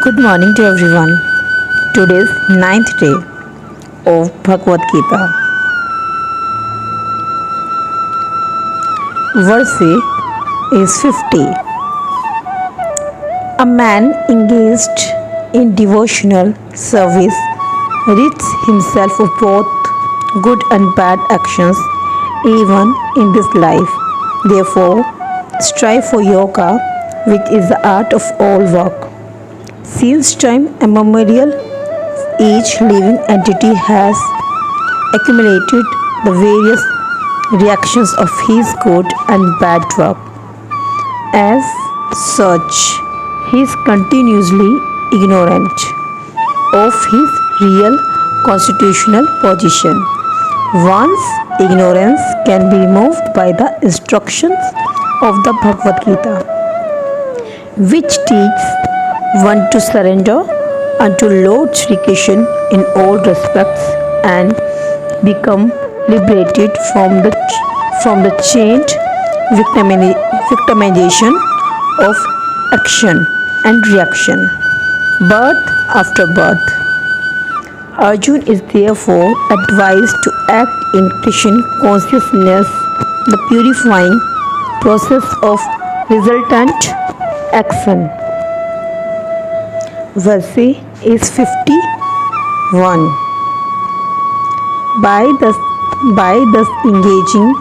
Good morning to everyone. Today's ninth day of Bhagavad Gita. Verse is 50. A man engaged in devotional service rids himself of both good and bad actions even in this life. Therefore, strive for yoga, which is the art of all work. Since time immemorial, each living entity has accumulated the various reactions of his good and bad work. As such, he is continuously ignorant of his real constitutional position. One's ignorance can be removed by the instructions of the Bhagavad Gita, which teaches one to surrender unto Lord Sri Krishna in all respects and become liberated from the chained victimization of action and reaction, birth after birth. Arjuna is therefore advised to act in Krishna consciousness, the purifying process of resultant action. Verse is 51. By thus engaging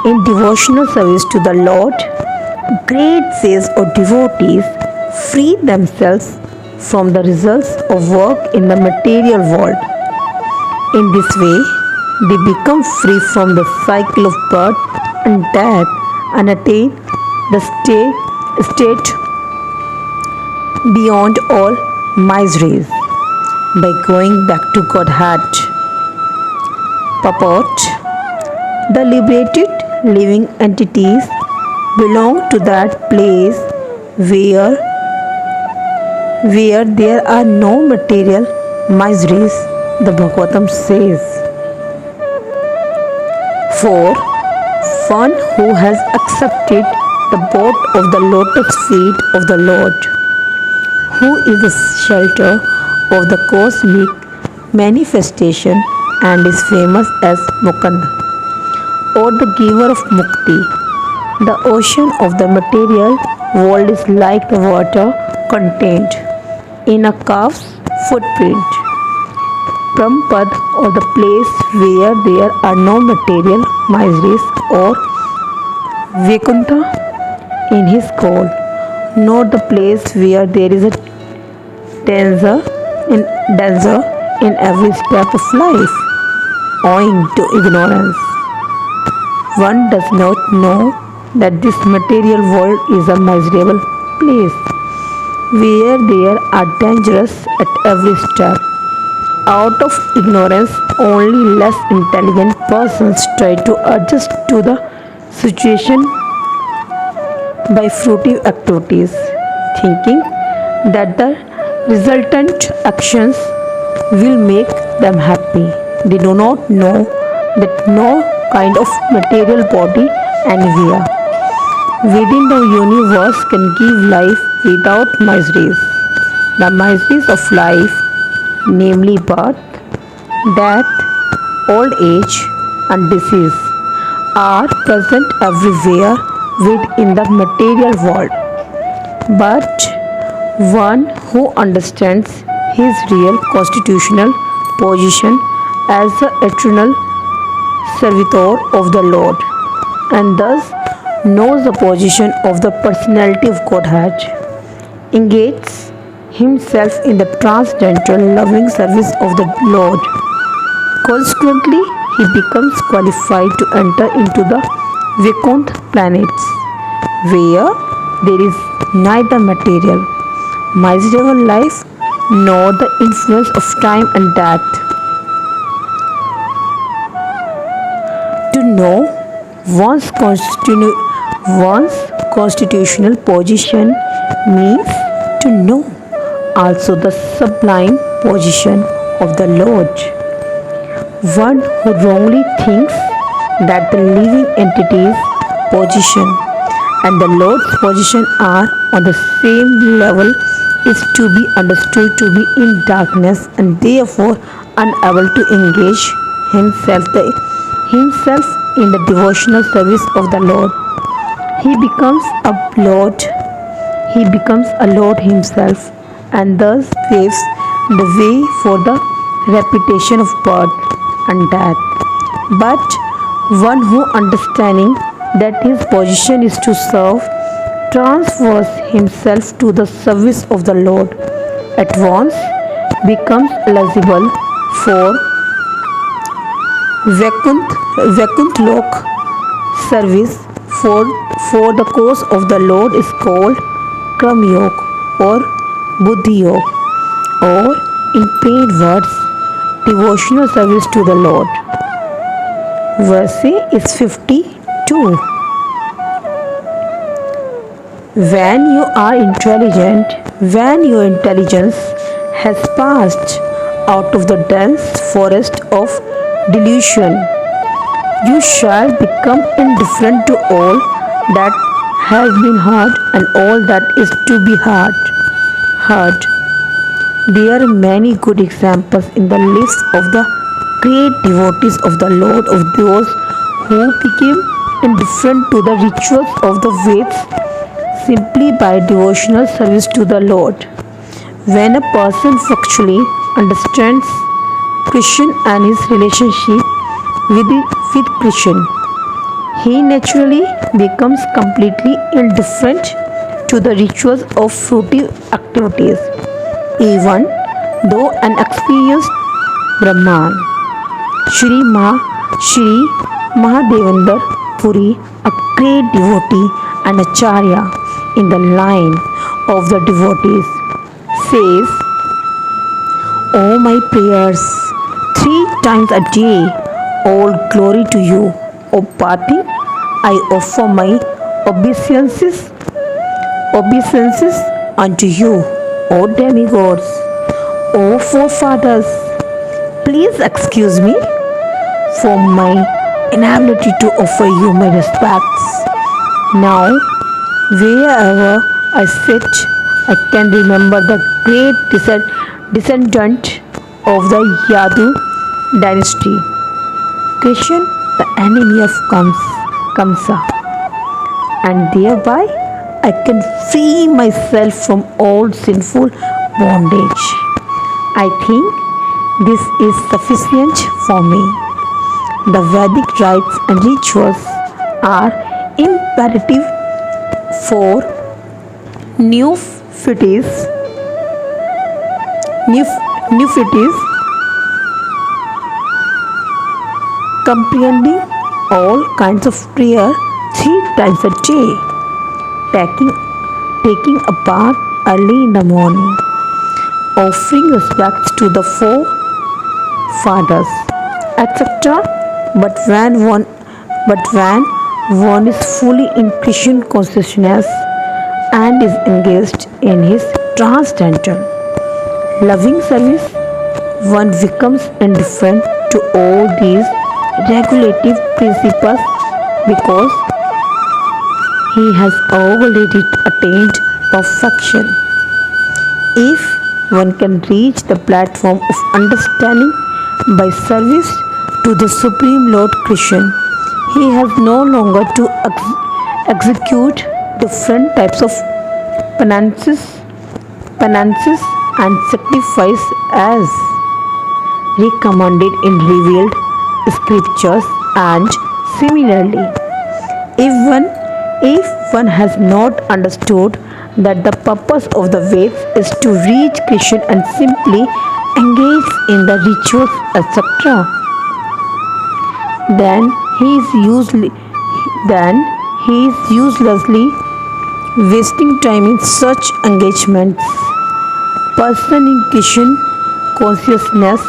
in devotional service to the Lord, great sages or devotees free themselves from the results of work in the material world. In this way, they become free from the cycle of birth and death and attain the state beyond all miseries by going back to Godhead. Purport: the liberated living entities belong to that place where there are no material miseries, the Bhagavatam says. For one who has accepted the boat of the lotus feet of the Lord, who is the shelter of the cosmic manifestation and is famous as Mukund, or the giver of Mukti. The ocean of the material world is like the water contained in a calf's footprint. Prampad, or the place where there are no material miseries, or Vaikuntha in his goal, not the place where there is a danger in every step of life, owing to ignorance. One does not know that this material world is a miserable place, where there are dangers at every step. Out of ignorance, only less intelligent persons try to adjust to the situation by fruitive activities, thinking that the resultant actions will make them happy. They do not know that no kind of material body anywhere within the universe can give life without miseries. The miseries of life, namely birth, death, old age, and disease, are present everywhere within the material world. But one who understands his real constitutional position as the eternal servitor of the Lord, and thus knows the position of the personality of Godhead, engages himself in the transcendental loving service of the Lord. Consequently, he becomes qualified to enter into the Vaikuntha planets, where there is neither material, miserable life nor the influence of time and death. To know one's constitutional position means to know also the sublime position of the Lord. One who wrongly thinks that the living entity's position and the Lord's position are on the same level is to be understood to be in darkness and therefore unable to engage himself in the devotional service of the Lord. He becomes a Lord. He becomes a Lord himself and thus paves the way for the repetition of birth and death. But one who understanding that his position is to serve transfers himself to the service of the Lord at once becomes eligible for Vaikunt Lok service for the cause of the Lord is called Kram Yog or Buddhi Yog or in plain words devotional service to the Lord. Verse is 52. When you are intelligent, when your intelligence has passed out of the dense forest of delusion, you shall become indifferent to all that has been heard and all that is to be heard. There are many good examples in the lives of the great devotees of the Lord, of those who became indifferent to the rituals of the Veds simply by devotional service to the Lord. When a person factually understands Krishna and his relationship with Krishna, he naturally becomes completely indifferent to the rituals of fruitive activities, even though an experienced Brahman. Shri Mahadevendra Puri, a great devotee and acharya in the line of the devotees, says, "O my prayers, 3 times a day, all glory to you. O Pati, I offer my obeisances unto you. O demigods, O forefathers, please excuse me for my inability to offer you my respects. Now, wherever I sit, I can remember the great descendant of the Yadu dynasty, Krishna, the enemy of Kamsa, and thereby I can free myself from all sinful bondage. I think this is sufficient for me. The Vedic rites and rituals are imperative for neophytes comprehending all kinds of prayer 3 times a day, taking a bath early in the morning, offering respects to the forefathers, etc. But when one is fully in Krishna consciousness and is engaged in his transcendental loving service, one becomes indifferent to all these regulative principles because he has already attained perfection. If one can reach the platform of understanding by service to the Supreme Lord Krishna, he has no longer to execute different types of penances and sacrifice as recommended in revealed scriptures. And similarly, if one has not understood that the purpose of the Veds is to reach Krishna and simply engage in the rituals, etc., then he is uselessly wasting time in such engagements. Person in Krishna consciousness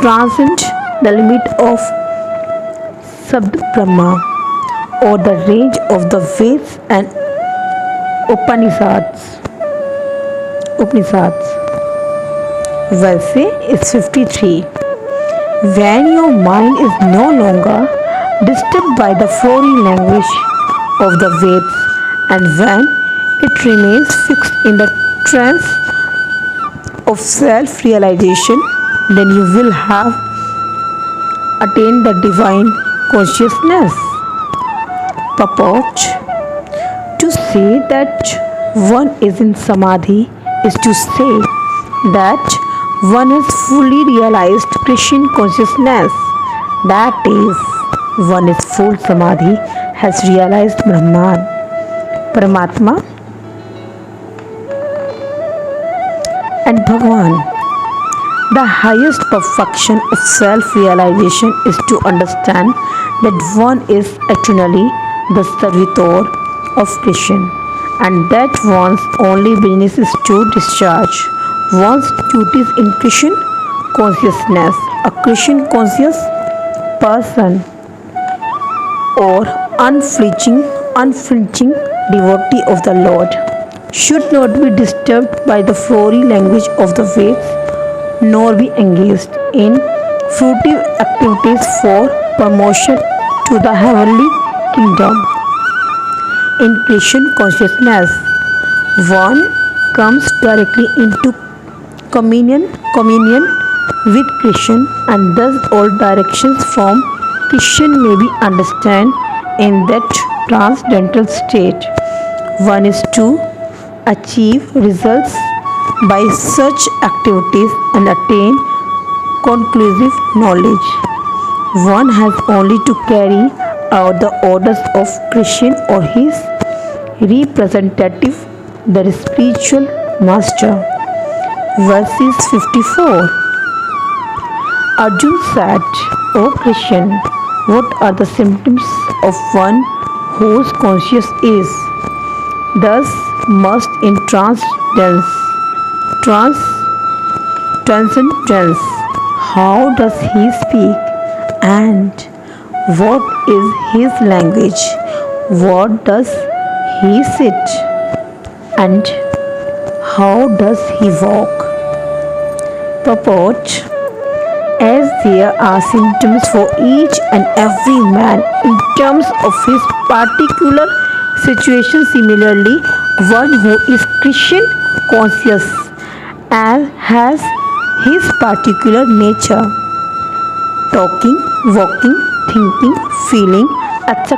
transcends the limit of Sabd Brahma or the range of the Veds and Upanishads. Verse is 53. When your mind is no longer disturbed by the flowery language of the Veds, and when it remains fixed in the trance of self-realization, then you will have attained the divine consciousness. Purport: to say that one is in samadhi is to say that one has fully realized Krishna consciousness. That is, one is full samadhi has realized Brahman, Paramatma, and Bhagwan. The highest perfection of self-realization is to understand that one is eternally the servitor of Krishna, and that one's only business is to discharge one's duties in Krishna consciousness. A Krishna conscious person or unflinching devotee of the Lord should not be disturbed by the flowery language of the Veds, nor be engaged in fruitive activities for promotion to the heavenly kingdom. In Krishna consciousness, one comes directly into communion with Krishna, and thus all directions from Krishna may be understood in that transcendental state. One is to achieve results by such activities and attain conclusive knowledge. One has only to carry out the orders of Krishna or his representative, the spiritual master. Verses 54. Arjun said, O Krishna, what are the symptoms of one whose conscience is thus immersed in transcendence? How does he speak? And what is his language? What does he sit? And how does he walk? Purport: as there are symptoms for each and every man in terms of his particular situation, similarly, one who is Krishna conscious and has his particular nature, talking, walking, thinking, feeling, etc.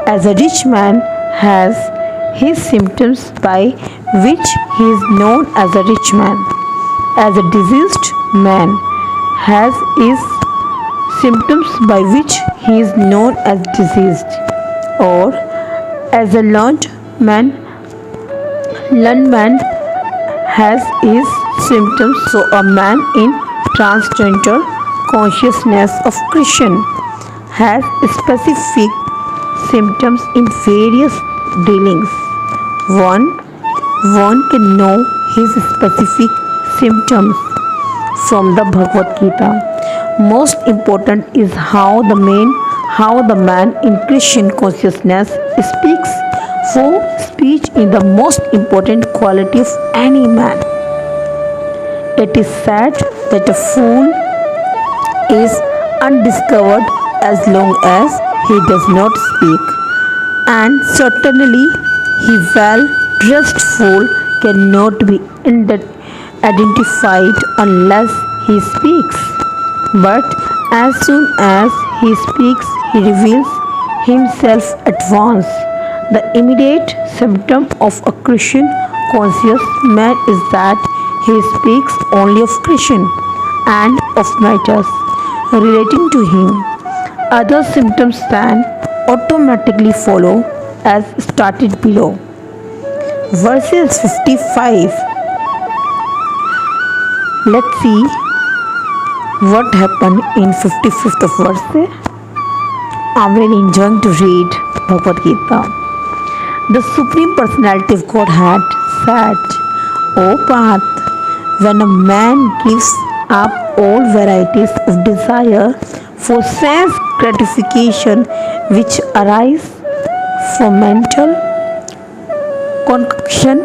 As a rich man has his symptoms by which he is known as a rich man, as a diseased man has his symptoms by which he is known as diseased, or as a learned man has his symptoms. So a man in transcendental consciousness of Krishna has specific symptoms in various dealings. One can know his specific symptoms from the Bhagavad Gita. Most important is how the man in Krishna consciousness speaks, for speech is the most important quality of any man. It is said that a fool is undiscovered as long as he does not speak, and certainly he well-dressed fool cannot be identified unless he speaks. But as soon as he speaks, he reveals himself at once. The immediate symptom of a Krishna conscious man is that he speaks only of Krishna and of matters relating to him. Other symptoms then automatically follow as stated below. Verses 55. Let's see what happened in 55th verse. I'm really enjoying to read Bhagavad Gita. The Supreme Personality of Godhead said, O Parth, when a man gives up all varieties of desire for sense gratification which arise from mental concoction,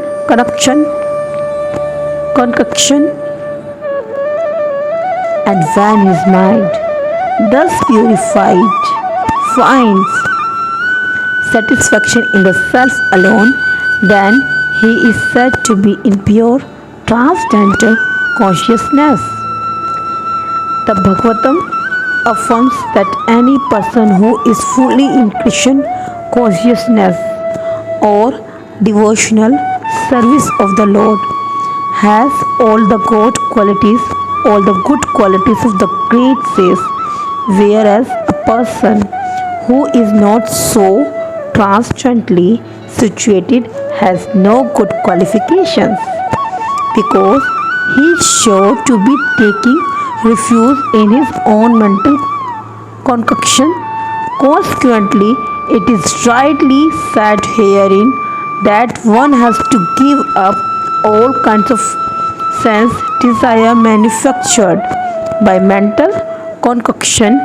and when his mind, thus purified, finds satisfaction in the self alone, then he is said to be in pure transcendental consciousness. The Bhagavatam affirms that any person who is fully in Krishna consciousness or devotional service of the Lord has all the good qualities, all the good qualities of the great saints, whereas a person who is not so transcendently situated has no good qualifications because he is sure to be taking refuge in his own mental concoction. Consequently, it is rightly said herein that one has to give up all kinds of sense desire manufactured by mental concoction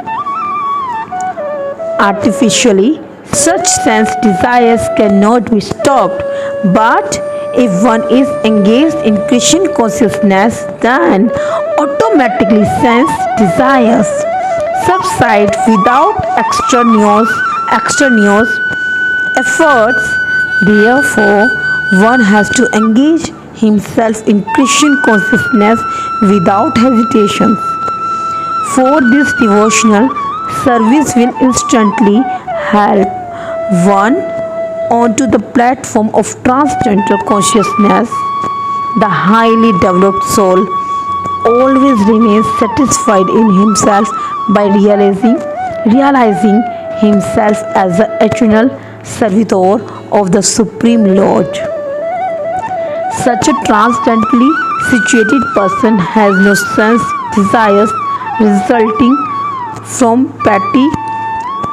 artificially. Such sense desires cannot be stopped, but if one is engaged in Krishna consciousness, then automatically sense desires subside without extraneous efforts. Therefore, one has to engage himself in Krishna consciousness without hesitation. For this devotional service will instantly help one onto the platform of transcendental consciousness. The highly developed soul always remains satisfied in himself by realizing himself as the eternal servitor of the Supreme Lord. Such a transcendently situated person has no sense desires resulting from petty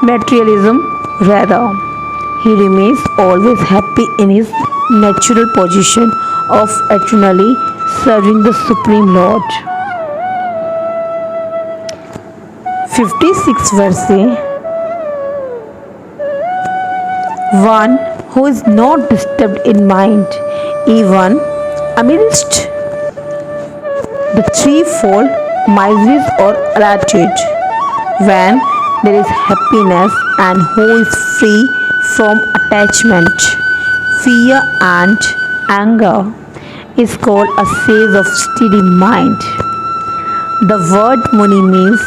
materialism. Rather, he remains always happy in his natural position of eternally serving the Supreme Lord. 56 verse. One who is not disturbed in mind, even amidst the threefold miseries or attitude, when there is happiness, and who is free from attachment, fear and anger, is called a sage of steady mind. The word Muni means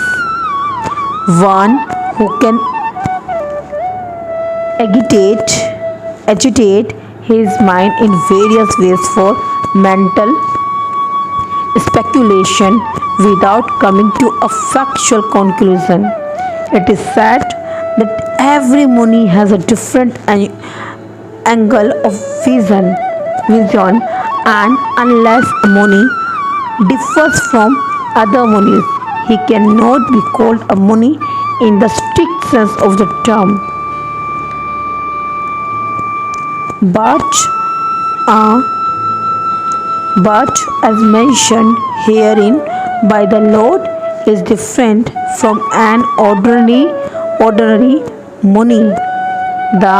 one who can agitate his mind in various ways for mental speculation without coming to a factual conclusion. It is said that every Muni has a different angle of vision, and unless a Muni differs from other Munis, he cannot be called a Muni in the strict sense of the term. But as mentioned herein by the Lord, is different from an ordinary Muni. The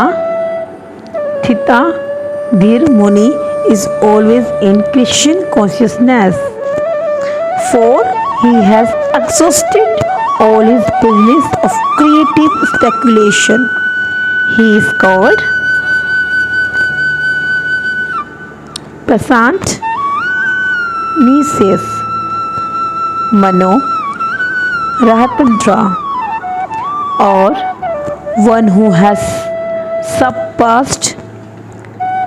Thita Dhir Muni is always in Krishna consciousness, for he has exhausted all his business of creative speculation. He is called Prasant Nises Mano Rahatandra, or one who has surpassed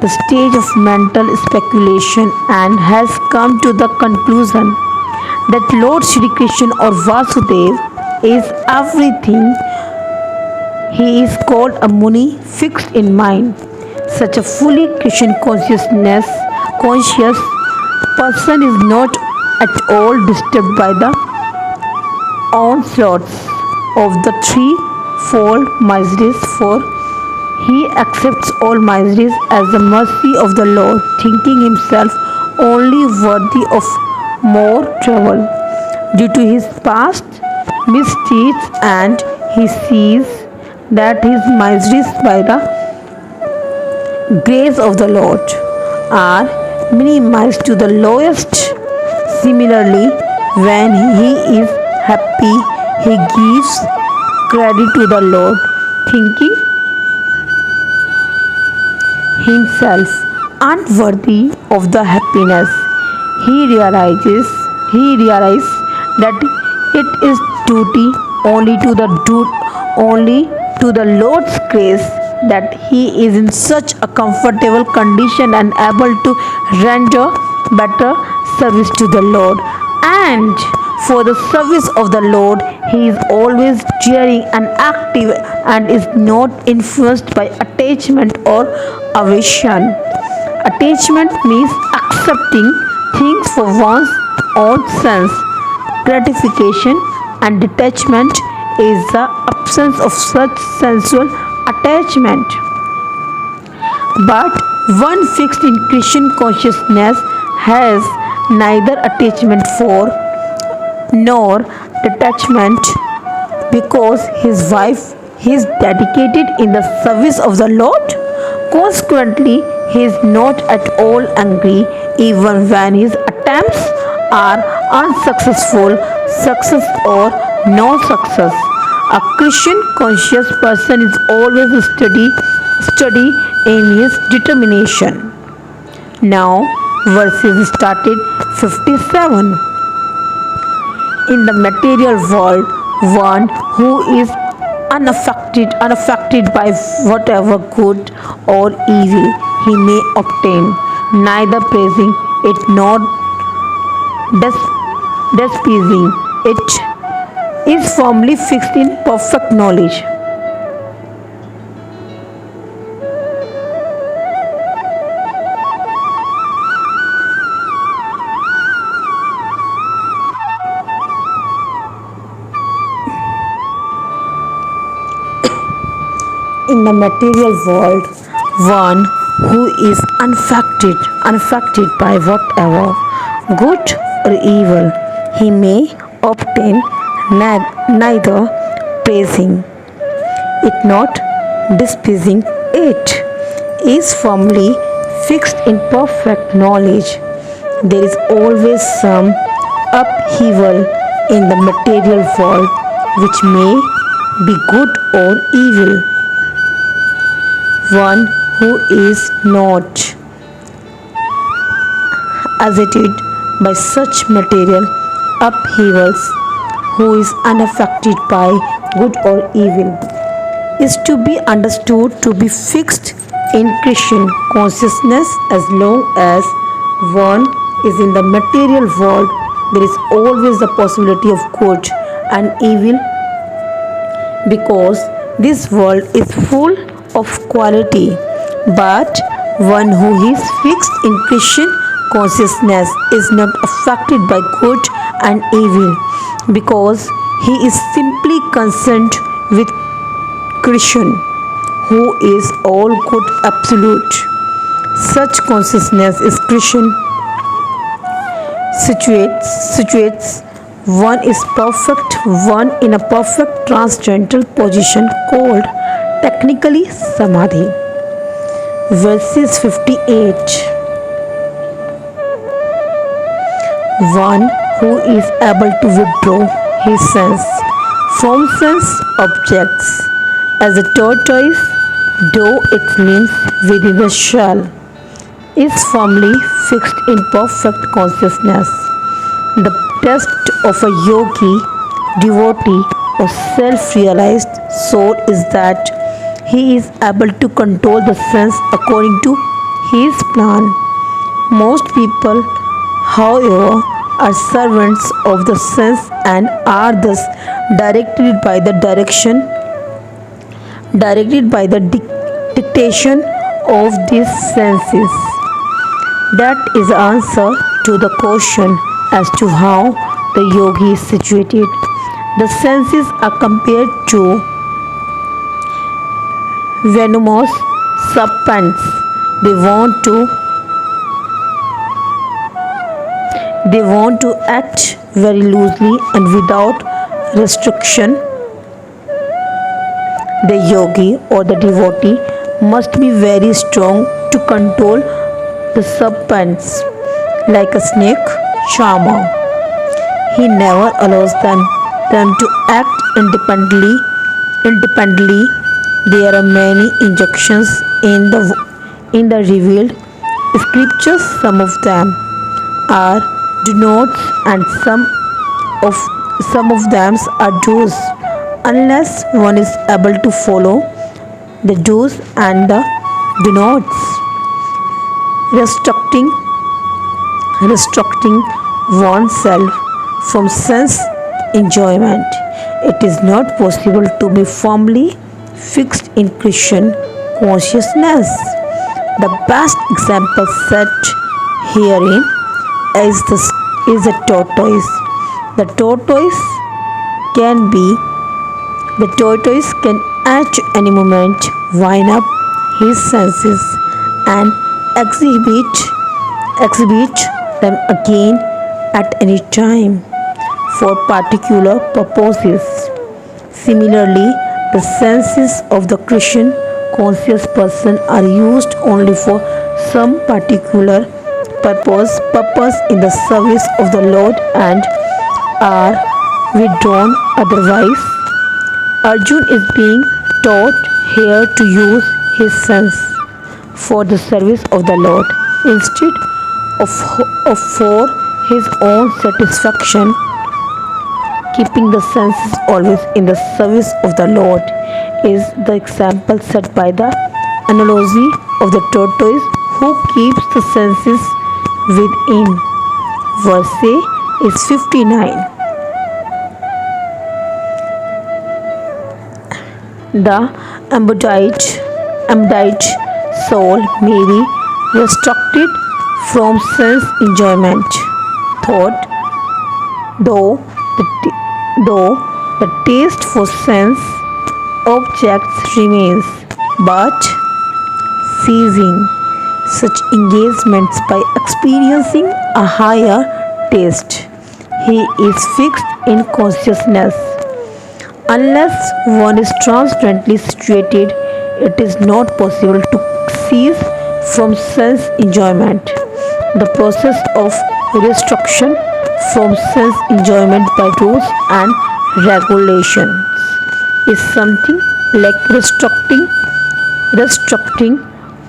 the stage of mental speculation and has come to the conclusion that Lord Shri Krishna or Vasudev is everything. He is called a Muni fixed in mind. Such a fully Krishna conscious person is not at all disturbed by the onslaughts of the threefold miseries, for he accepts all miseries as the mercy of the Lord, thinking himself only worthy of more trouble due to his past misdeeds, and he sees that his miseries by the grace of the Lord are minimized to the lowest. Similarly, when he is happy, he gives credit to the Lord, thinking himself unworthy of the happiness he realizes he realizes that it is duty only to the only to the Lord's grace that he is in such a comfortable condition and able to render better service to the Lord. And for the service of the Lord, he is always cheering and active and is not influenced by attachment or aversion. Attachment means accepting things for one's own sense gratification, and detachment is the absence of such sensual attachment. But one fixed in Christian consciousness has neither attachment for nor detachment because his wife is dedicated in the service of the Lord. Consequently, he is not at all angry even when his attempts are unsuccessful, success or no success. A Christian conscious person is always steady in his determination. Now, verses started 57. In the material world, one who is unaffected by whatever good or evil he may obtain, neither praising it nor despising it, is firmly fixed in perfect knowledge. In the material world, one who is unaffected by whatever good or evil he may obtain, neither praising it nor despising it, is firmly fixed in perfect knowledge. There is always some upheaval in the material world which may be good or evil. One who is not agitated by such material upheavals, who is unaffected by good or evil, is to be understood to be fixed in Christian consciousness. As long as one is in the material world, there is always the possibility of good and evil because this world is full of quality. But one who is fixed in Christian consciousness is not affected by good and evil because he is simply concerned with Christian, who is all good absolute. Such consciousness is Christian situates one is perfect, one in a perfect transcendental position called technically Samadhi. Verses 58. One who is able to withdraw his sense from sense objects as a tortoise does its limbs within the shell, is firmly fixed in perfect consciousness. The test of a yogi, devotee, or self-realized soul is that he is able to control the sense according to his plan. Most people, however, are servants of the sense and are thus directed by the dictation of these senses. That is the answer to the question as to how the yogi is situated. The senses are compared to venomous serpents. They want to act very loosely and without restriction. The yogi or the devotee must be very strong to control the serpents like a snake charmer. He never allows them to act independently. There are many injunctions in the revealed scriptures. Some of them are denotes and of some of them are do's. Unless one is able to follow the do's and the denotes, restricting restricting oneself from sense enjoyment. It is not possible to be firmly fixed in Christian consciousness. The best example set herein is the tortoise. The tortoise can be the tortoise can at any moment wind up his senses and exhibit them again at any time for particular purposes. Similarly, the senses of the Christian conscious person are used only for some particular purpose in the service of the Lord and are withdrawn otherwise. Arjun is being taught here to use his sense for the service of the Lord instead of for his own satisfaction. Keeping the senses always in the service of the Lord is the example set by the analogy of the tortoise who keeps the senses within. Verse A is 59. The embodied soul may be restricted from sense enjoyment, though the taste for sense objects remains, but seizing such engagements by experiencing a higher taste, he is fixed in consciousness. Unless one is transcendently situated, it is not possible to cease from sense enjoyment. The process of restriction from sense enjoyment by rules and regulations is something like restricting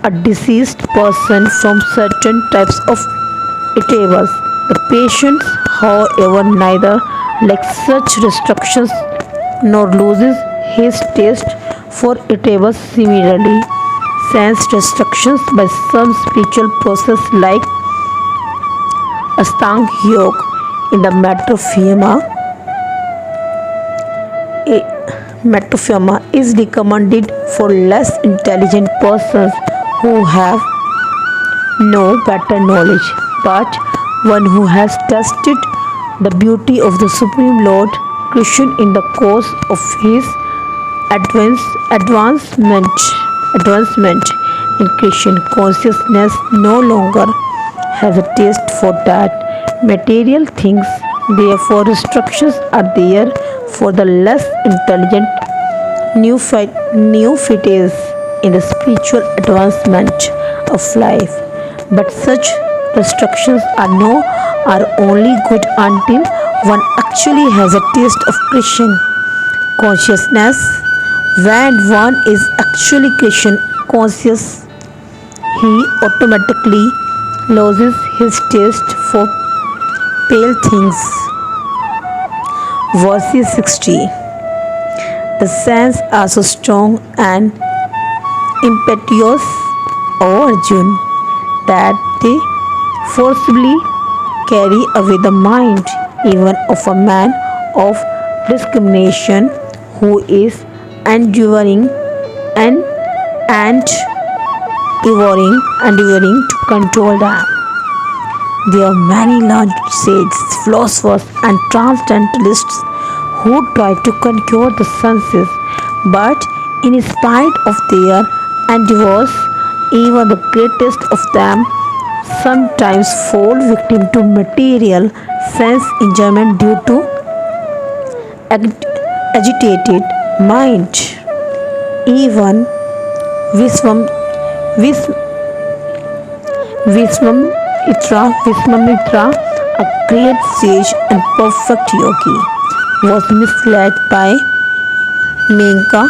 a deceased person from certain types of eatables. The patient, however, neither likes such restrictions nor loses his taste for eatables. Similarly, sense restrictions by some spiritual process like Astang Yoga in the Metaphyema is recommended for less intelligent persons who have no better knowledge, but one who has tested the beauty of the Supreme Lord Krishna in the course of his advancement in Christian consciousness no longer has a taste for that material things. Therefore, restrictions are there for the less intelligent neophytes in the spiritual advancement of life. But such restrictions are only good until one actually has a taste of Christian consciousness. When one is actually Christian conscious, he automatically loses his taste for pale things. Verse 60. The sense are so strong and impetuous, O Arjun, that they forcibly carry away the mind even of a man of discrimination who is endeavoring to control them. There are many learned sages, philosophers, and transcendentalists who try to conquer the senses, but in spite of their endeavors, even the greatest of them sometimes fall victim to material sense enjoyment due to agitated mind. Even Viswamitra, a great sage and perfect yogi, was misled by Menka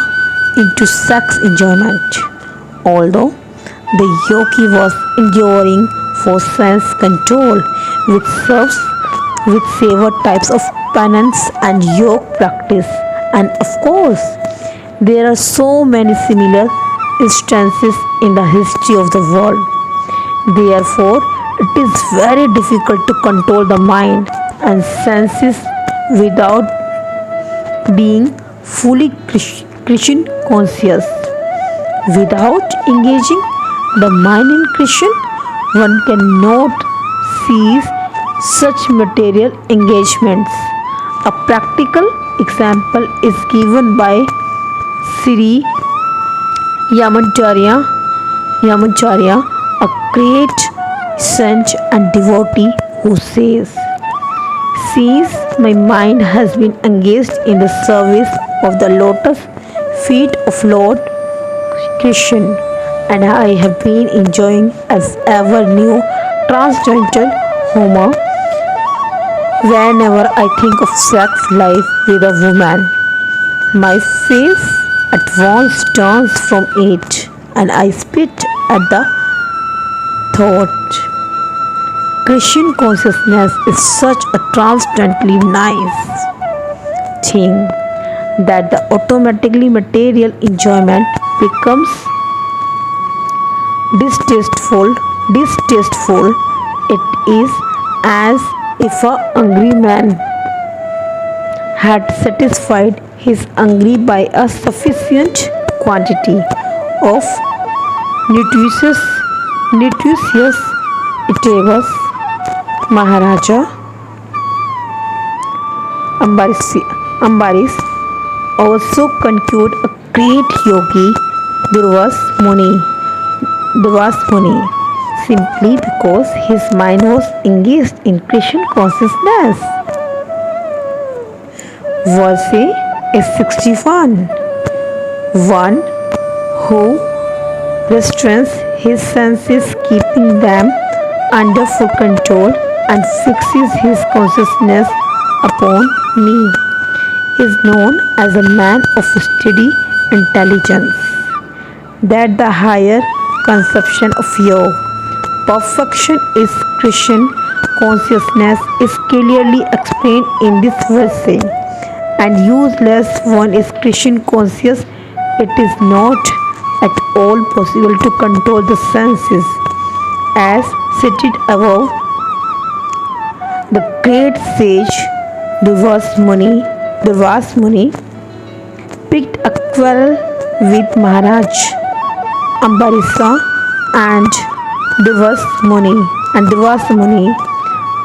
into sex enjoyment. Although the yogi was enduring for sense control, which serves with several types of penance and yoga practice. And of course, there are so many similar instances in the history of the world. Therefore, it is very difficult to control the mind and senses without being fully Christian conscious. Without engaging the mind in Christian, one cannot cease such material engagements. A practical example is given by Sri Yamacharya, a great saint and devotee, who says, "Since my mind has been engaged in the service of the lotus feet of Lord Krishna, and I have been enjoying as ever new transcendental humor whenever I think of sex life with a woman. My face at once turns from it, and I spit at the thought. Christian consciousness is such a transcendently nice thing that the automatically material enjoyment becomes distasteful. It is as if a hungry man had satisfied his hunger by a sufficient quantity of nutritious eatables. Maharaja Ambarish also concurred a great yogi, Durvas Muni, simply because his mind was engaged in Christian consciousness. Verse is 61. One who restrains his senses, keeping them under full control, and fixes his consciousness upon me, is known as a man of steady intelligence. That the higher conception of yoga, perfection is Christian consciousness, is clearly explained in this verse. And useless one is Christian conscious. It is not at all possible to control the senses. As stated above, the great sage Durvas Muni picked a quarrel with Maharaj Ambarisha and Durvas Muni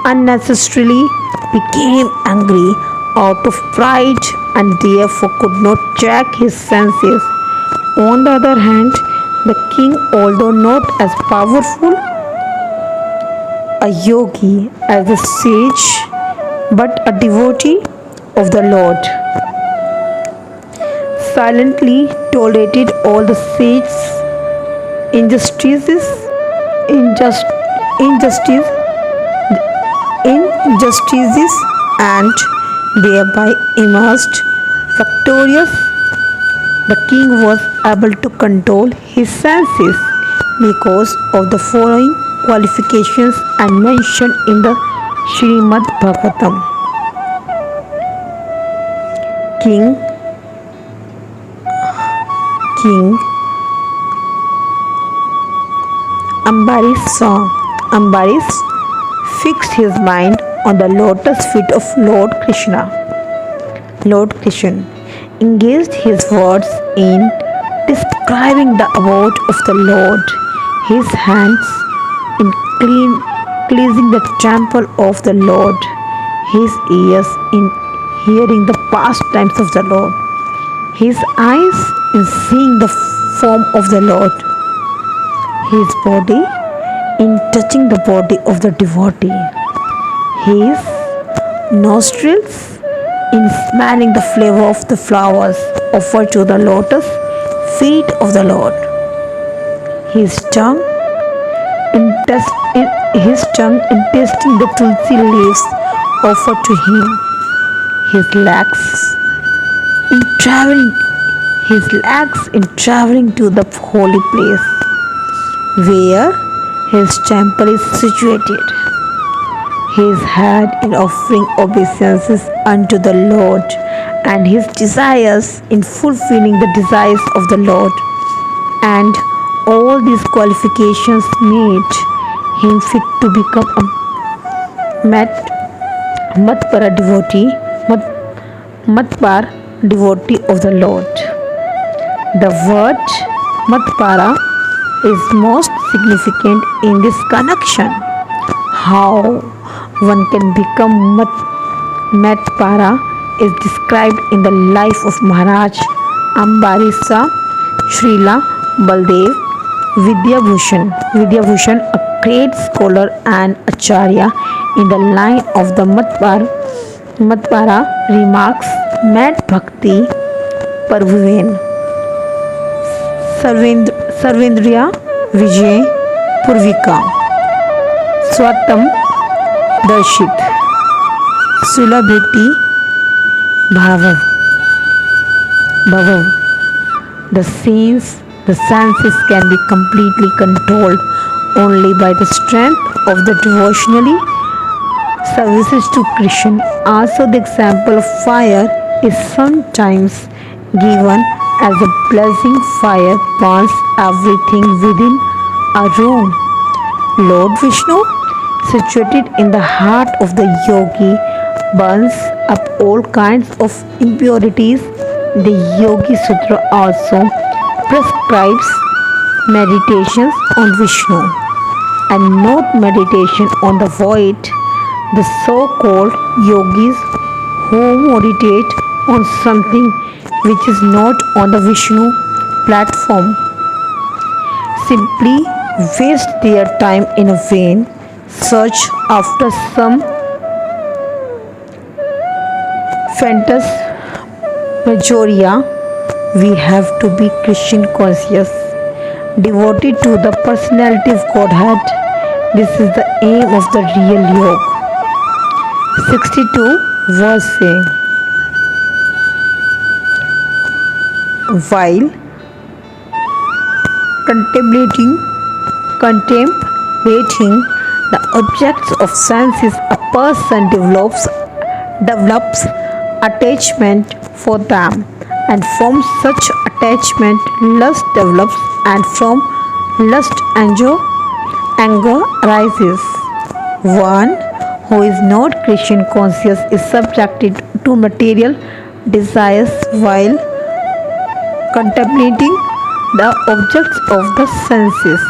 unnecessarily became angry out of pride and therefore could not check his senses. On the other hand, the king, although not as powerful a yogi as a sage, but a devotee of the Lord, silently tolerated all the sage's injustices and thereby emerged victorious. The king was able to control his senses because of the following qualifications and mentioned in the Srimad Bhagavatam. King Ambarish fixed his mind on the lotus feet of Lord Krishna, engaged his words in describing the abode of the Lord, his hands in cleansing the temple of the Lord, his ears in hearing the pastimes of the Lord, his eyes in seeing the form of the Lord, his body in touching the body of the devotee, his nostrils in smelling the flavor of the flowers offered to the lotus feet of the Lord, his tongue in tasting the tulsi leaves offered to him, his legs in traveling to the holy place where his temple is situated. His head in offering obeisances unto the Lord, and his desires in fulfilling the desires of the Lord. And all these qualifications made him fit to become a Matpara devotee, Matpar devotee of the Lord. The word Matpara is most significant in this connection. How one can become Matpara is described in the life of Maharaj Ambarisa Srila Baldev Vidyabhushan, a great scholar and acharya in the line of the Matpara remarks, Mat Bhakti Parvuven Sarvendriya Vijay Purvika Swatam Darshit Sulabhriti Bhavav. The senses can be completely controlled only by the strength of the devotionally services to Krishna. Also, the example of fire is sometimes given as a blazing fire burns everything within a room. Lord Vishnu, situated in the heart of the yogi, burns up all kinds of impurities. The Yogi Sutra also prescribes meditations on Vishnu and not meditation on the void. The so-called yogis who meditate on something which is not on the Vishnu platform simply waste their time in a vain search after some phantasmagoria. We have to be Christian conscious, devoted to the personality of Godhead. This is the aim of the real yoga. 62 verse saying, while contemplating the objects of senses, a person develops attachment for them, and from such attachment lust develops, and from lust anger arises. One who is not Krishna conscious is subjected to material desires while contemplating the objects of the senses.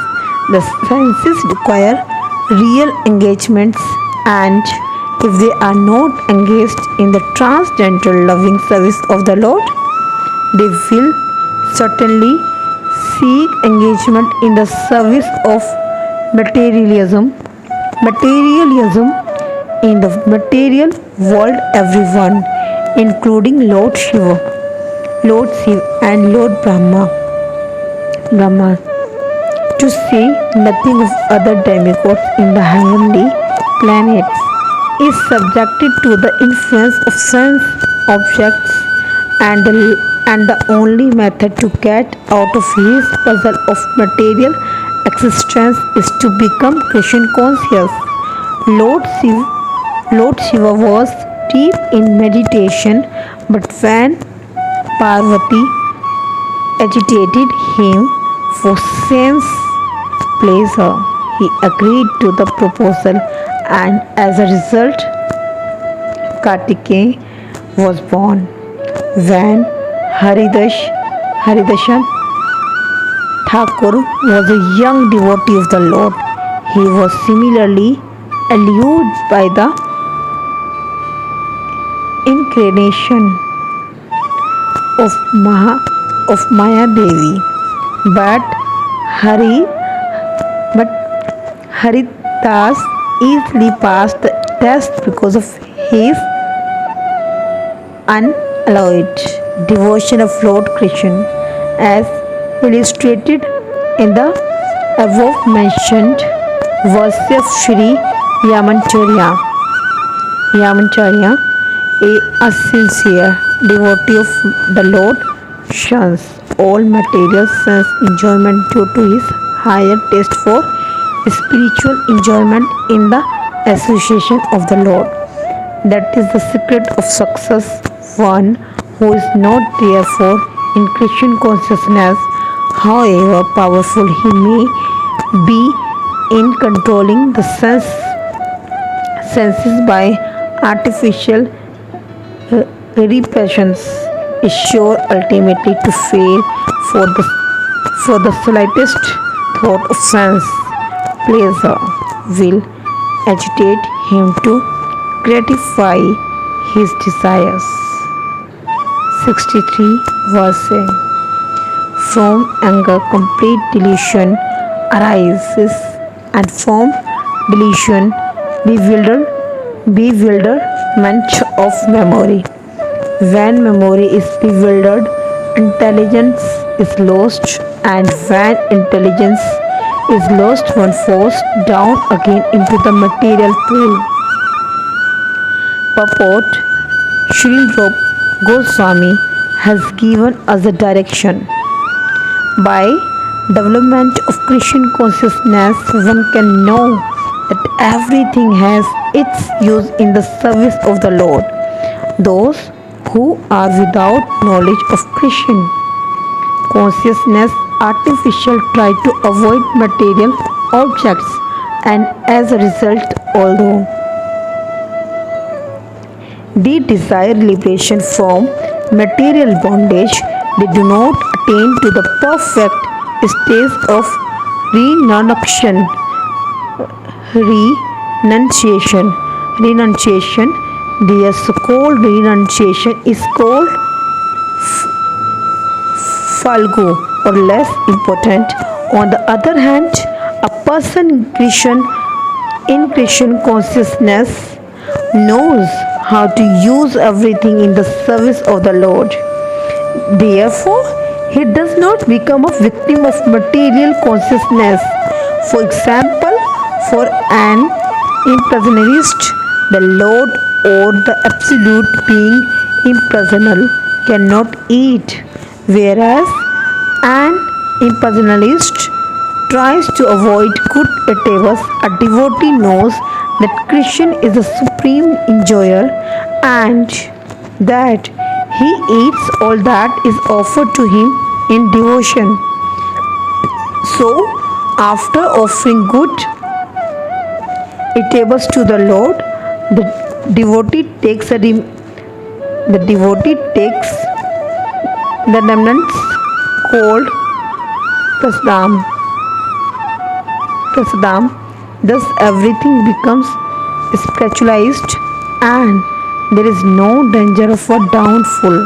The senses require real engagements, and if they are not engaged in the transcendental loving service of the Lord, they will certainly seek engagement in the service of materialism in the material world. Everyone, including Lord Shiva and Lord Brahma, to say nothing of other demigods in the heavenly planets, is subjected to the influence of sense objects, and the only method to get out of his puzzle of material existence is to become Krishna conscious. Lord Shiva was deep in meditation, but when Parvati agitated him for sense pleasure, he agreed to the proposal, and as a result, Kartikeya was born. When Haridashan Thakur was a young devotee of the Lord, he was similarly allured by the incarnation of Maya Devi, but Haridas easily passed the test because of his unalloyed devotion of Lord Krishna, as illustrated in the above mentioned verse of Sri Yamanacharya. A sincere devotee of the Lord shuns all material sense enjoyment due to his higher taste for spiritual enjoyment in the association of the Lord. That is the secret of success. One who is not therefore in Christian consciousness, however powerful he may be in controlling the senses by artificial repressions, is sure ultimately to fail for the slightest thought of sense pleasure will agitate him to gratify his desires. 63 verse. From anger complete delusion arises, and from delusion bewilderment of memory. When memory is bewildered, intelligence is lost, and when intelligence is lost, one falls down again into the material pool. Purport: Sri Rupa Goswami has given us a direction. By development of Christian consciousness, one can know that everything has its use in the service of the Lord. Those who are without knowledge of Christian consciousness artificial try to avoid material objects, and as a result, although they desire liberation from material bondage, they do not attain to the perfect stage of renunciation. The so-called renunciation is called falgu, or less important. On the other hand, a person in Christian consciousness knows how to use everything in the service of the Lord. Therefore, he does not become a victim of material consciousness. For example, for an impersonalist, the Lord or the absolute being impersonal cannot eat, whereas an impersonalist tries to avoid good endeavors. A devotee knows that Krishna is the supreme enjoyer and that he eats all that is offered to him in devotion. So, after offering good endeavors to the Lord, the devotee takes the remnants called prasadam. Thus everything becomes spiritualized and there is no danger of a downfall.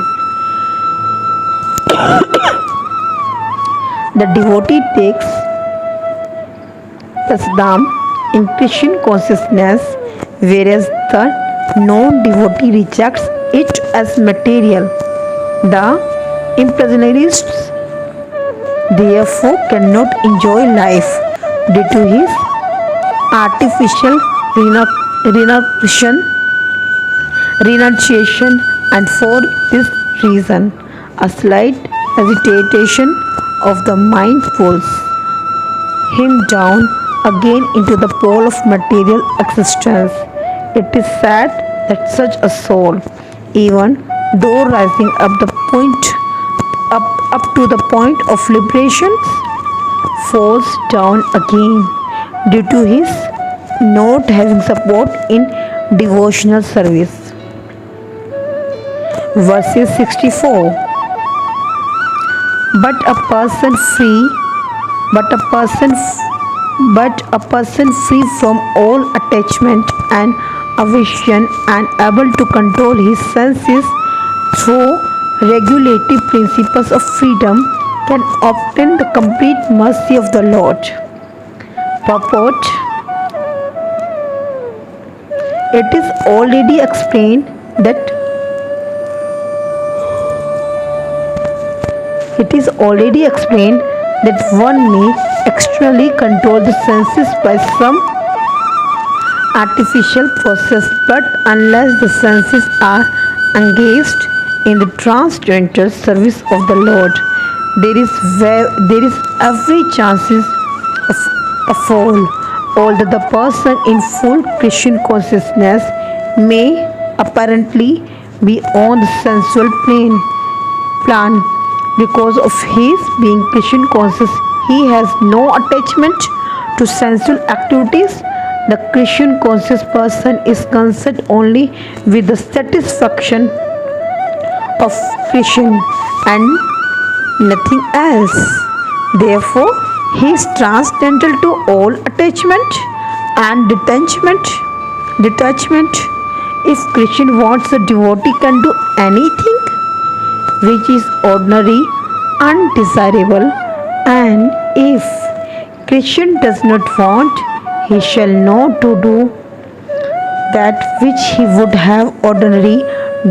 The devotee takes prasadam in Christian consciousness, whereas the non-devotee rejects it as material. The impersonalists therefore cannot enjoy life due to his artificial renunciation, and for this reason a slight agitation of the mind pulls him down again into the pole of material existence. It is said that such a soul, even though rising up to the point of liberation, falls down again due to his not having support in devotional service. Verses 64. But a person free from all attachment and aversion and able to control his senses through regulative principles of freedom can obtain the complete mercy of the Lord. Purport: It is already explained that one may externally control the senses by some artificial process, but unless the senses are engaged in the transcendental service of the Lord, there is every chance of a fall. although the person in full Christian consciousness may apparently be on the sensual plan because of his being Christian conscious, he has no attachment to sensual activities. The Christian conscious person is concerned only with the satisfaction of Christian and nothing else. Therefore, he is transcendental to all attachment and Detachment. If Christian wants, a devotee can do anything which is ordinary, undesirable, and if Christian does not want, he shall know to do that which he would have ordinarily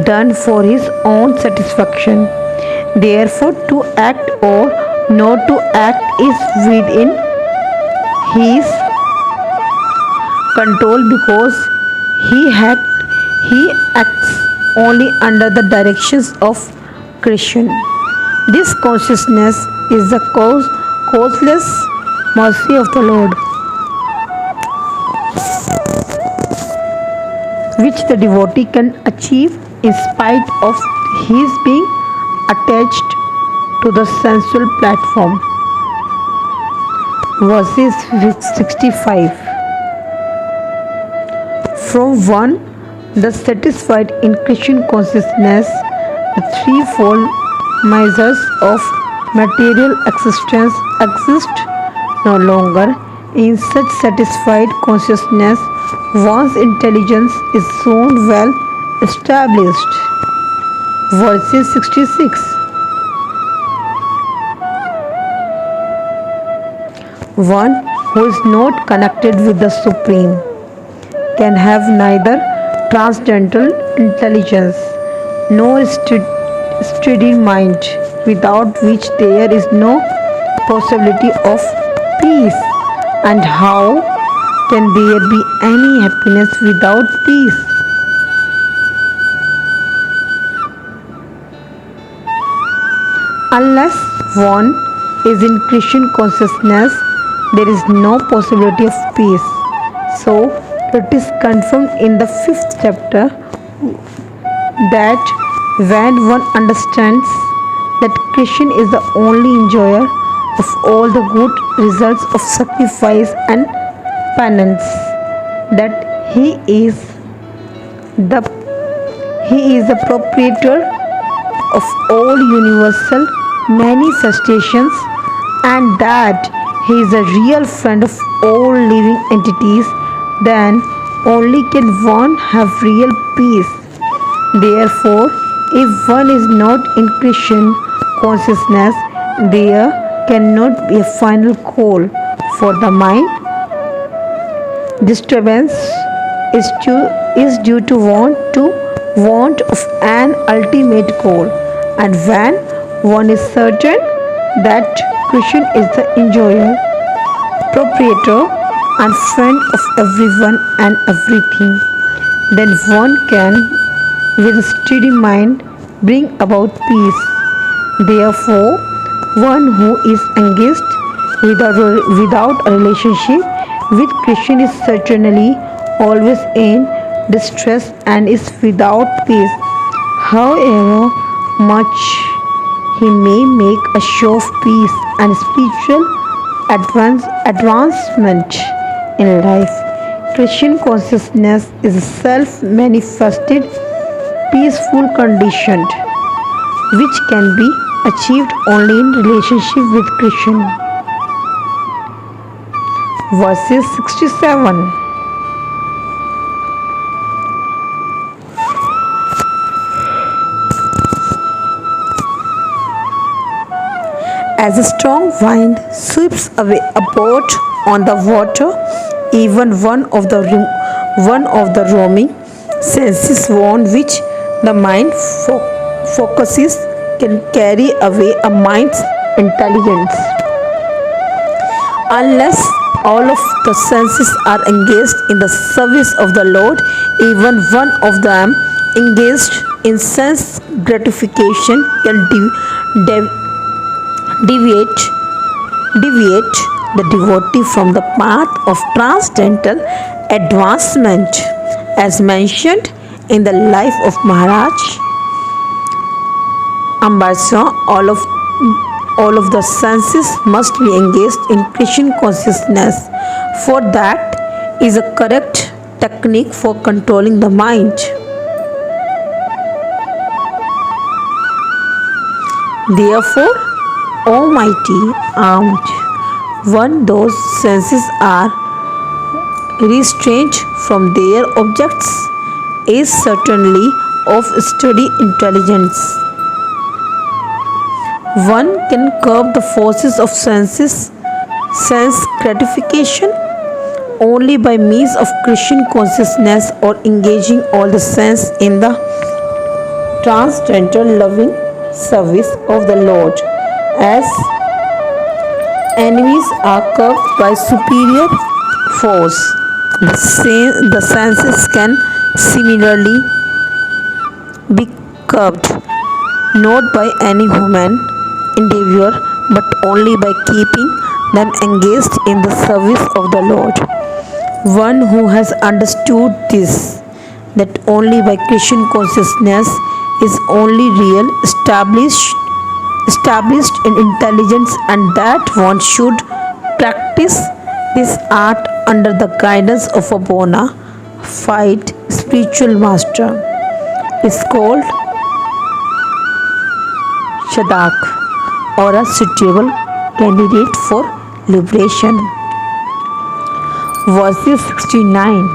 done for his own satisfaction. Therefore, to act or not to act is within his control because he acts only under the directions of Christian. This consciousness is the causeless mercy of the Lord, which the devotee can achieve in spite of his being attached to the sensual platform. Verses 65. From one thus satisfied in Christian consciousness, the threefold measures of material existence exist no longer. In such satisfied consciousness, one's intelligence is soon well established. Verses 66. One who is not connected with the Supreme can have neither transcendental intelligence nor steady mind, without which there is no possibility of peace. And how can there be any happiness without peace? Unless one is in Christian consciousness, there is no possibility of peace. So, it is confirmed in the 5th chapter that when one understands that Christian is the only enjoyer of all the good results of sacrifice and penance, that he is the proprietor of all universal manifestations, and that he is a real friend of all living entities, then only can one have real peace. Therefore, if one is not in Christian consciousness, there cannot be a final call for the mind. Disturbance is due to want of an ultimate goal, and when one is certain that Christian is the enjoyer, proprietor, and friend of everyone and everything, then one can, with a steady mind, bring about peace. Therefore, one who is engaged without a relationship with Christian is certainly always in distress and is without peace, however much he may make a show of peace and spiritual advancement in life. Christian consciousness is a self-manifested, peaceful condition which can be achieved only in relationship with Christian. Verses 67. As a strong wind sweeps away a boat on the water, even one of the roaming senses on which the mind focuses can carry away a mind's intelligence. Unless all of the senses are engaged in the service of the Lord, even one of them engaged in sense gratification can deviate the devotee from the path of transcendental advancement, as mentioned in the life of Maharaj Ambassador. All of the senses must be engaged in Krishna consciousness, for that is a correct technique for controlling the mind. Therefore, Almighty armed when those senses are restrained from their objects is certainly of steady intelligence. One can curb the forces of sense gratification only by means of Krishna consciousness or engaging all the sense in the transcendental loving service of the Lord, as enemies are curbed by superior force. The senses can similarly be curbed not by any human endeavor but only by keeping them engaged in the service of the Lord. One who has understood this, that only by Krishna consciousness is only real established in intelligence, and that one should practice this art under the guidance of a bona fide spiritual master, is called Sadak, or a suitable candidate for liberation. Verse 69.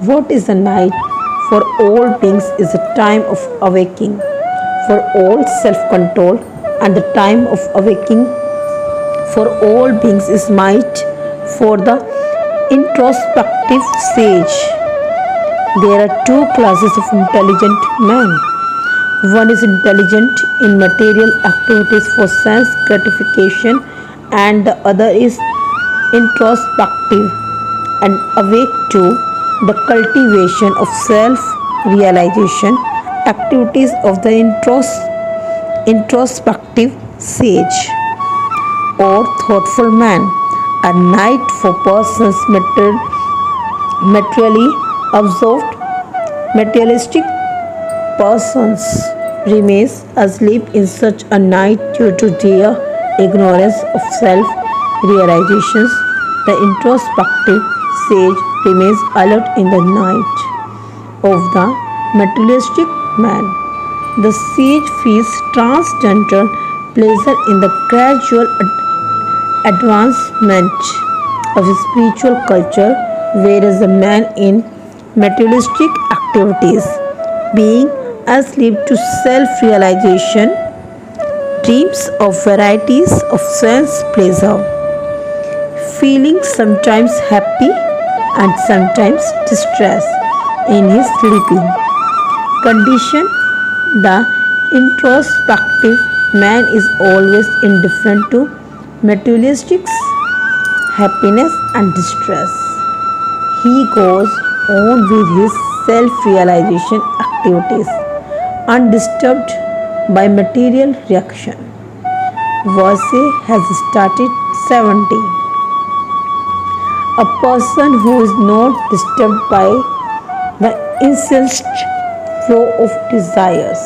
What is the night? For all beings is a time of awaking, for all self-control, and the time of awaking for all beings is might, for the introspective sage. There are two classes of intelligent men. One is intelligent in material activities for sense gratification, and the other is introspective and awake to the cultivation of self-realization activities of the introspective sage or thoughtful man. A night for persons materially absorbed, materialistic persons remains asleep in such a night due to their ignorance of self-realizations. The introspective sage remains alert in the night of the materialistic man. The sage feels transcendental pleasure in the gradual advancement of spiritual culture, whereas the man in materialistic activities, being asleep to self-realization, dreams of varieties of sense pleasure, feeling sometimes happy and sometimes distress in his sleeping condition. The introspective man is always indifferent to materialistic happiness and distress. He goes on with his self-realization activities undisturbed by material reaction. Verse has started 70. A person who is not disturbed by the incessant flow of desires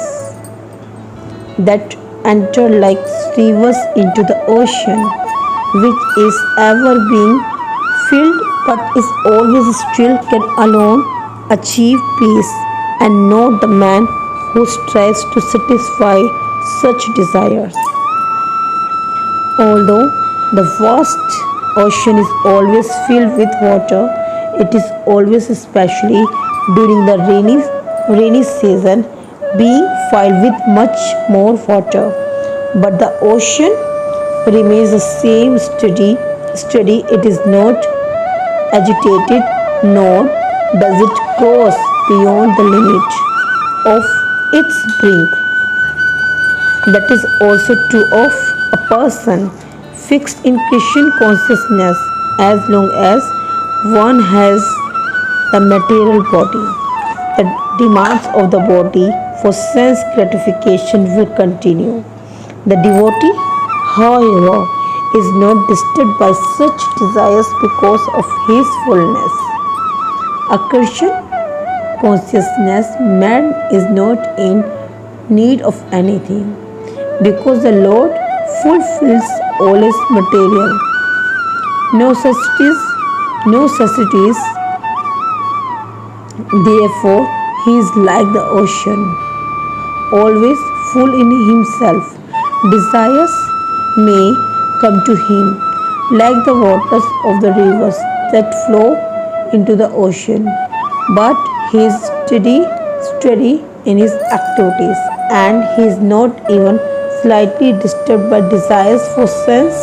that enter like rivers into the ocean, which is ever being filled but is always still, can alone achieve peace, and not the man who strives to satisfy such desires. Although the vast ocean is always filled with water, it is always, especially during the rainy season, being filled with much more water. But the ocean remains the same steady. It is not agitated, nor does it cross beyond the limit of its brink. That is also true of a person fixed in Krishna consciousness, as long as one has the material body. The demands of the body for sense gratification will continue. The devotee, however, is not disturbed by such desires because of his fullness. A Christian consciousness man is not in need of anything because the Lord fulfills all his material necessities. Therefore, he is like the ocean, always full in himself. Desires may come to him like the waters of the rivers that flow into the ocean, but he is steady in his activities, and he is not even slightly disturbed by desires for sense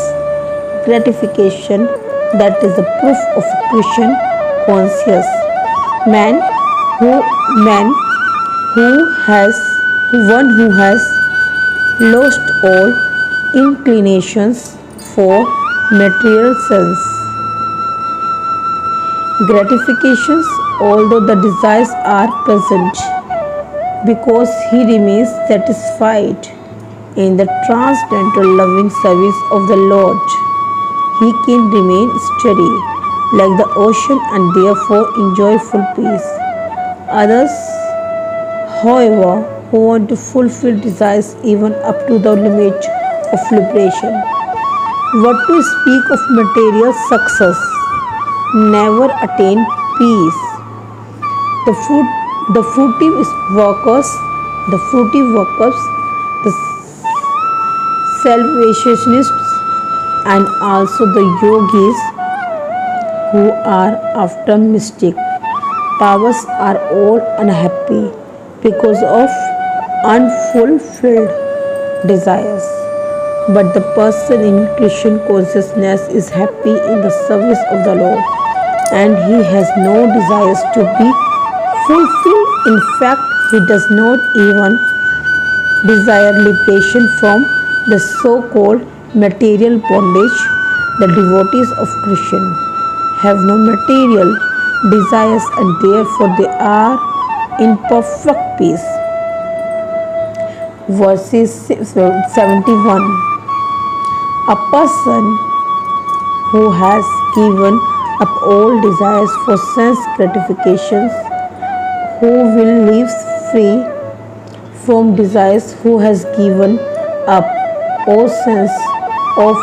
gratification. That is the proof of a Christian conscious man man who has one who has lost all inclinations for material sense gratifications, although the desires are present, because he remains satisfied in the transcendental loving service of the Lord. He can remain steady like the ocean and therefore enjoy full peace. Others, however, who want to fulfill desires even up to the limit of liberation, what to speak of material success, never attain peace. The fruity workers, the salvationists, and also the yogis who are after mystic powers are all unhappy because of unfulfilled desires. But the person in Christian consciousness is happy in the service of the Lord, and he has no desires to be fulfilled. In fact, he does not even desire liberation from the so-called material bondage. The devotees of Christian have no material desires, and therefore they are in perfect peace. Verses 71. A person who has given up all desires for sense gratifications, who will live free from desires, who has given up all sense of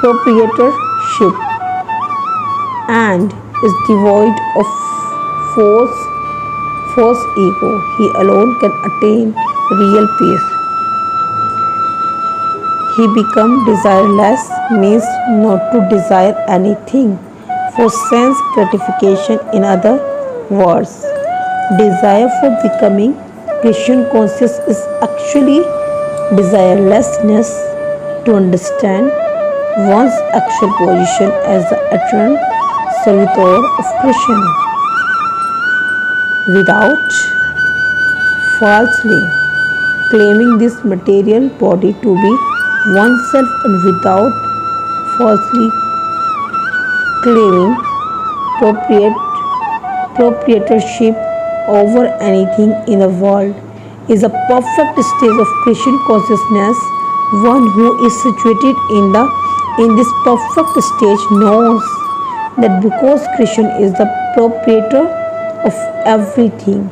proprietorship and is devoid of false ego, he alone can attain real peace. He becomes desireless means not to desire anything for sense gratification. In other words, desire for becoming Christian conscious is actually desirelessness. To understand one's actual position as the eternal servitor of Christian without falsely claiming this material body to be oneself, and without falsely claiming proprietorship over anything in the world, is a perfect state of Christian consciousness. One who is situated in this perfect stage knows that because Christian is the proprietor of everything,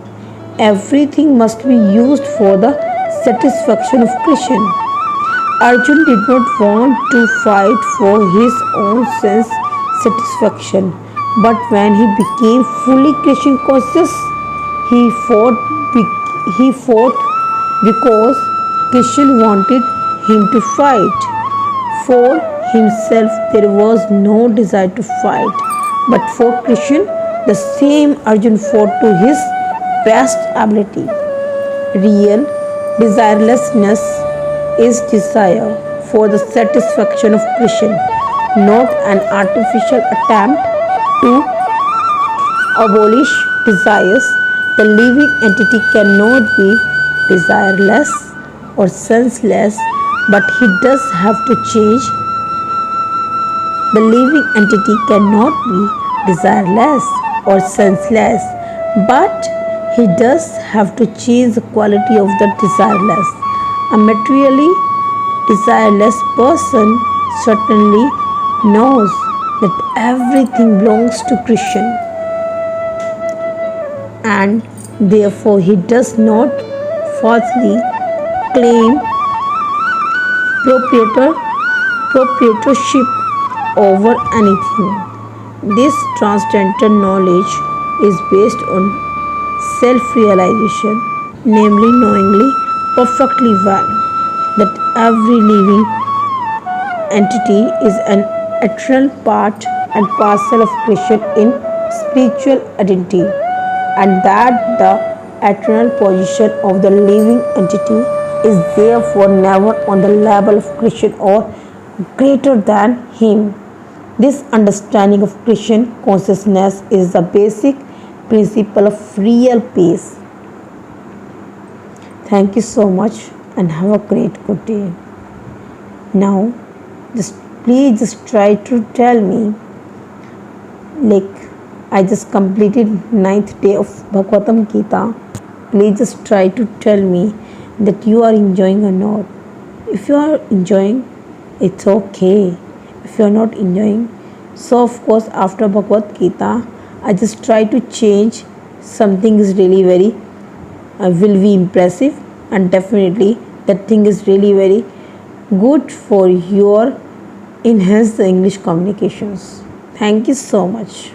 everything must be used for the satisfaction of Christian. Arjun did not want to fight for his own sense satisfaction, but when he became fully Christian conscious, he fought because Christian wanted him to fight. For himself there was no desire to fight, but for Christian the same Arjun fought to his best ability. Real desirelessness is desire for the satisfaction of Christian, not an artificial attempt to abolish desires. The living entity cannot be desireless or senseless, but he does have to change. The living entity cannot be desireless or senseless, But he does have to change the quality of the desireless. A materially desireless person certainly knows that everything belongs to Krishna, and therefore he does not falsely claim proprietorship over anything. This transcendental knowledge is based on self-realization, namely knowingly perfectly well that every living entity is an eternal part and parcel of Krishna in spiritual identity, and that the eternal position of the living entity is therefore never on the level of Krishna or greater than him. This understanding of Krishna consciousness is the basic principle of real peace. Thank you so much and have a great good day. Now, please just try to tell me, like I just completed 9th day of Bhagavatam Gita. Please just try to tell me that you are enjoying or not. If you are enjoying, it's okay. If you are not enjoying, so of course after Bhagavad Gita, I just try to change something is really very will be impressive, and definitely that thing is really very good for your enhance the English communications. Thank you so much.